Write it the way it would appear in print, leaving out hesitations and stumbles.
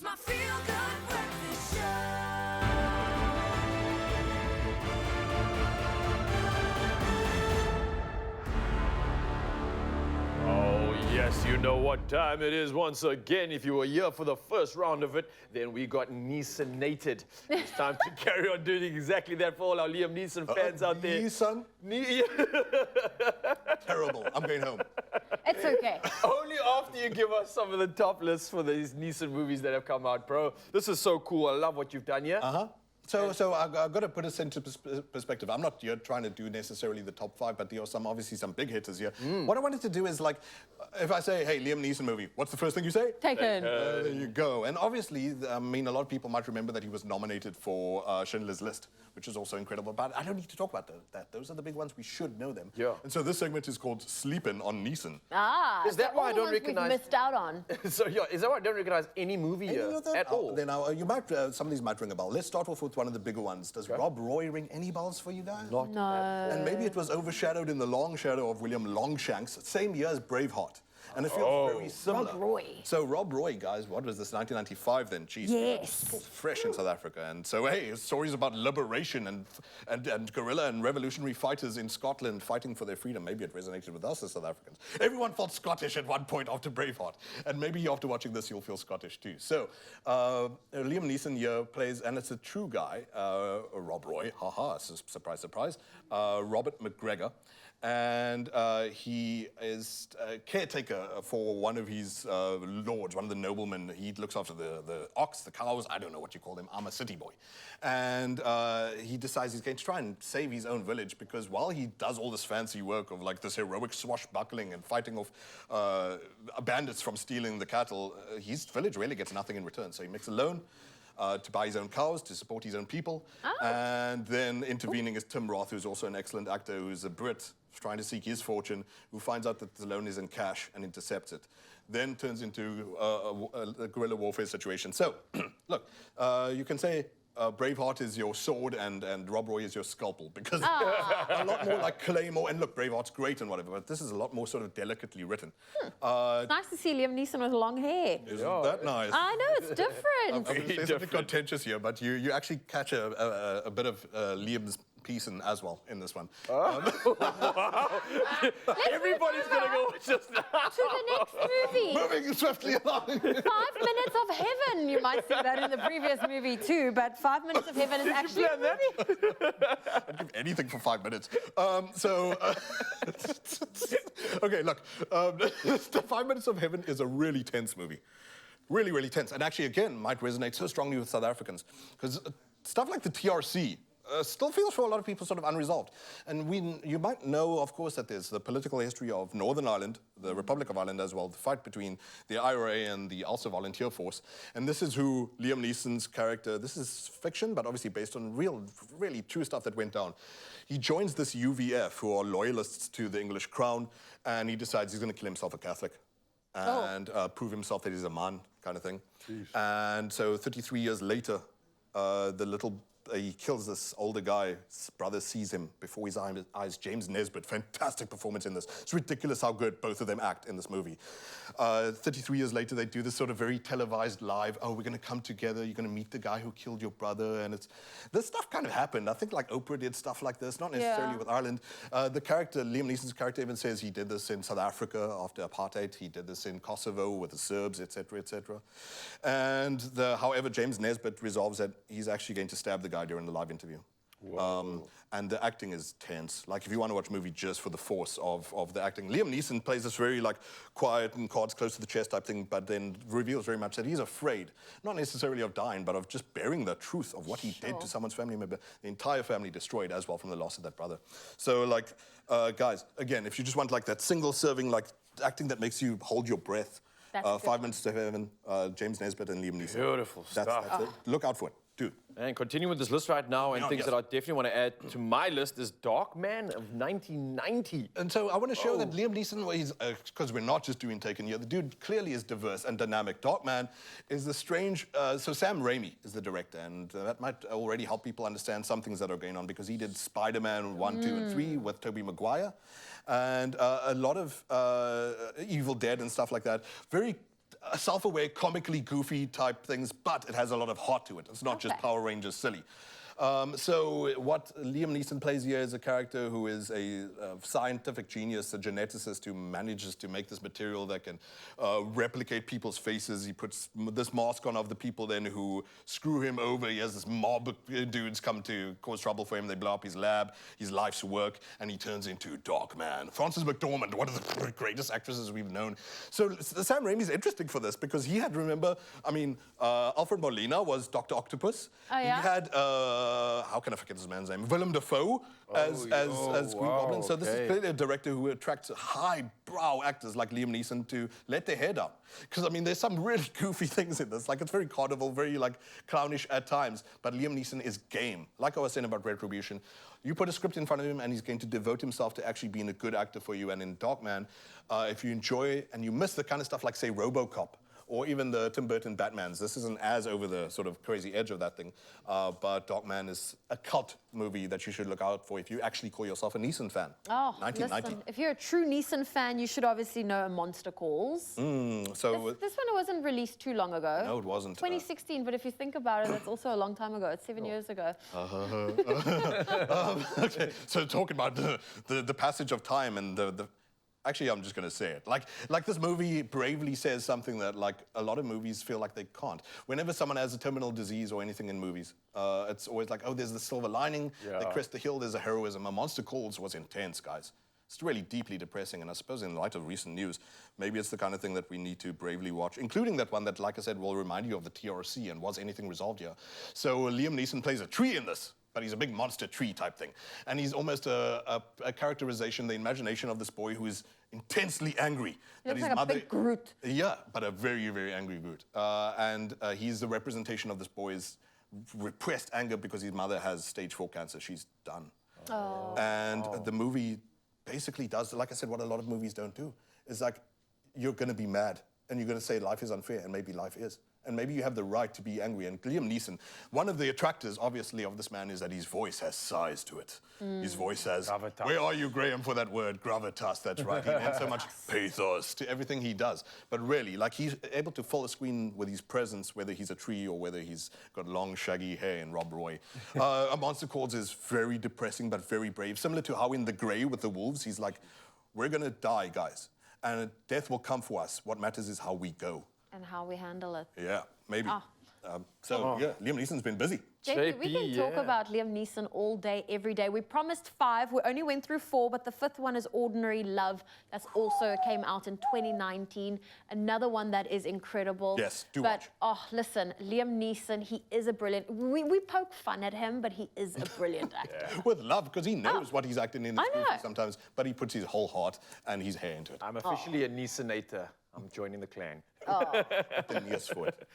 It's my feel-good breakfast show. Oh, yes, you know what time it is once again. If you were here for the first round of it, then we got Neesonated. It's time to carry on doing exactly that for all our Liam Neeson fans out there. Neeson? Terrible. I'm going home. It's okay. Only after you give us some of the top lists for these Neeson movies that have come out, bro. This is so cool. I love what you've done here. So I've got to put this into perspective. I'm not here trying to do necessarily the top 5, but there are obviously some big hitters here. What I wanted to do is, like, if I say, hey, Liam Neeson movie, what's the first thing you say? Taken. There you go. And obviously, I mean, a lot of people might remember that he was nominated for Schindler's List, which is also incredible. But I don't need to talk about that. Those are the big ones. We should know them. Yeah. And so this segment is called Sleepin' on Neeson. Ah, Is that so why all I the don't ones recognize- we've missed out on. So, yeah, is that why I don't recognize any movie here at all? Then you might, some of these might ring a bell. Let's start off with one of the bigger ones. Does Rob Roy ring any bells for you guys? Not No. And maybe it was overshadowed in the long shadow of William Longshanks, same year as Braveheart. And it feels very similar. Rob Roy. So Rob Roy, guys, what was this, 1995 then? Jeez, Yes. it was fresh in South Africa. And so, hey, stories about liberation and guerrilla and revolutionary fighters in Scotland fighting for their freedom. Maybe it resonated with us as South Africans. Everyone felt Scottish at one point after Braveheart. And maybe after watching this, you'll feel Scottish too. So, Liam Neeson here plays, and it's a true guy, Rob Roy, haha, surprise, surprise, Robert McGregor. And he is a caretaker for one of his lords, one of the noblemen. He looks after the ox, the cows, I don't know what you call them. I'm a city boy. And he decides he's going to try and save his own village, because while he does all this fancy work of like this heroic swashbuckling and fighting off bandits from stealing the cattle, his village really gets nothing in return. So he makes a loan to buy his own cows, to support his own people. And then intervening is Tim Roth, who's also an excellent actor, who's a Brit, trying to seek his fortune, who finds out that the loan is in cash and intercepts it. Then turns into a guerrilla warfare situation. So, look, you can say Braveheart is your sword and Rob Roy is your scalpel, because a lot more like Claymore, and look, Braveheart's great and whatever, but this is a lot more sort of delicately written. It's nice to see Liam Neeson with long hair. Isn't that nice? I know, it's different. I'm going to say something contentious here, but you actually catch a bit of Liam's piece in as well in this one. Everybody's going to go watch this now. To the next movie. Moving swiftly along. 5 Minutes of Heaven. You might see that in the previous movie too, but 5 Minutes of Heaven is actually a movie. I'd give anything for 5 minutes. Okay, look, 5 Minutes of Heaven is a really tense movie. Really, really tense. And actually, again, might resonate so strongly with South Africans, because stuff like the TRC still feels for a lot of people sort of unresolved. And you might know, of course, that there's the political history of Northern Ireland, the Republic of Ireland as well, the fight between the IRA and the Ulster Volunteer Force. And this is who Liam Neeson's character, this is fiction, but obviously based on really true stuff that went down. He joins this UVF, who are loyalists to the English crown, and he decides he's going to kill himself a Catholic and prove himself that he's a man, kind of thing. Jeez. And so 33 years later, he kills this older guy. His brother sees him before his eyes. James Nesbitt, fantastic performance in this. It's ridiculous how good both of them act in this movie. 33 years later, they do this sort of very televised live, oh, we're going to come together, you're going to meet the guy who killed your brother, and this stuff kind of happened. I think like Oprah did stuff like this, not necessarily with Ireland. The character, Liam Neeson's character, even says he did this in South Africa after apartheid, he did this in Kosovo with the Serbs, etc., etc. And however, James Nesbitt resolves that he's actually going to stab the guy during the live interview. And the acting is tense. Like, if you want to watch a movie just for the force of the acting, Liam Neeson plays this very like quiet and cards close to the chest type thing, but then reveals very much that he's afraid, not necessarily of dying, but of just bearing the truth of what he did to someone's family member. The entire family destroyed as well from the loss of that brother. So like, guys, again, if you just want like that single serving, like acting that makes you hold your breath, 5 Minutes to Heaven, James Nesbitt and Liam Neeson. Beautiful stuff. That's it. Look out for it. Dude. And continuing with this list right now, and things that I definitely want to add to my list is Darkman of 1990. And so I want to show that Liam Neeson, because we're not just doing Taken here, the dude clearly is diverse and dynamic. Darkman is the strange, so Sam Raimi is the director, and that might already help people understand some things that are going on, because he did Spider-Man 1, 2, and 3 with Tobey Maguire, and a lot of Evil Dead and stuff like that. Very self-aware, comically goofy type things, but it has a lot of heart to it. It's not just Okay. Power Rangers silly. So what Liam Neeson plays here is a character who is a scientific genius, a geneticist who manages to make this material that can replicate people's faces. He puts this mask on of the people then who screw him over. He has this mob of dudes come to cause trouble for him. They blow up his lab, his life's work, and he turns into Dark Man. Frances McDormand, one of the greatest actresses we've known. So Sam Raimi's interesting for this because he had, remember, I mean, Alfred Molina was Dr. Octopus. Oh, yeah? He had how can I forget his man's name? Willem Dafoe as Green Goblin. So this is clearly a director who attracts highbrow actors like Liam Neeson to let their hair down. Because I mean, there's some really goofy things in this. Like it's very carnival, very like clownish at times. But Liam Neeson is game. Like I was saying about Retribution, you put a script in front of him and he's going to devote himself to actually being a good actor for you. And in Darkman, if you enjoy and you miss the kind of stuff like say RoboCop, or even the Tim Burton Batmans. This isn't as over the sort of crazy edge of that thing, but Darkman is a cult movie that you should look out for if you actually call yourself a Neeson fan. Oh, 1990. listen, if you're a true Neeson fan, you should obviously know A Monster Calls. So This one wasn't released too long ago. no, it wasn't. 2016, but if you think about it, that's also a long time ago. It's 7 years ago. Okay, so talking about the passage of time and the actually, I'm just going to say it. Like this movie bravely says something that like a lot of movies feel like they can't. Whenever someone has a terminal disease or anything in movies, it's always like, oh, there's the silver lining. They crest the hill. There's a heroism. A Monster Calls was intense, guys. It's really deeply depressing, and I suppose in light of recent news, maybe it's the kind of thing that we need to bravely watch, including that one that, like I said, will remind you of the TRC and was anything resolved here. So Liam Neeson plays a tree in this, but he's a big monster tree type thing. And he's almost a characterization, the imagination of this boy who is intensely angry. He looks like a big Groot. Yeah, but a very, very angry Groot. And he's the representation of this boy's repressed anger because his mother has stage 4 cancer. She's done. Oh. And the movie basically does, like I said, what a lot of movies don't do. Is like, you're going to be mad, and you're going to say life is unfair, and maybe life is. And maybe you have the right to be angry. And Liam Neeson, one of the attractors, obviously, of this man is that his voice has size to it. His voice has, Gravitas. where are you, Graham, for that word? Gravitas, that's right. He adds so much pathos to everything he does. But really, like, he's able to fill a screen with his presence, whether he's a tree or whether he's got long, shaggy hair in Rob Roy. A Monster Calls is very depressing, but very brave. Similar to how in The Grey with the wolves, he's like, we're going to die, guys. And death will come for us. What matters is how we go. And how we handle it. Yeah, maybe. Ah. Yeah, Liam Neeson's been busy. JP, we can talk yeah. about Liam Neeson all day, every day. We promised 5. We only went through 4, but the 5th one is Ordinary Love. That's also came out in 2019. Another one that is incredible. Yes, do but, watch. oh, listen, Liam Neeson, he is a brilliant... We poke fun at him, but he is a brilliant actor. With love, because he knows what he's acting in. It's I know. goofy sometimes, but he puts his whole heart and his hair into it. I'm officially a Neesonator. I'm joining the clan. The news for it.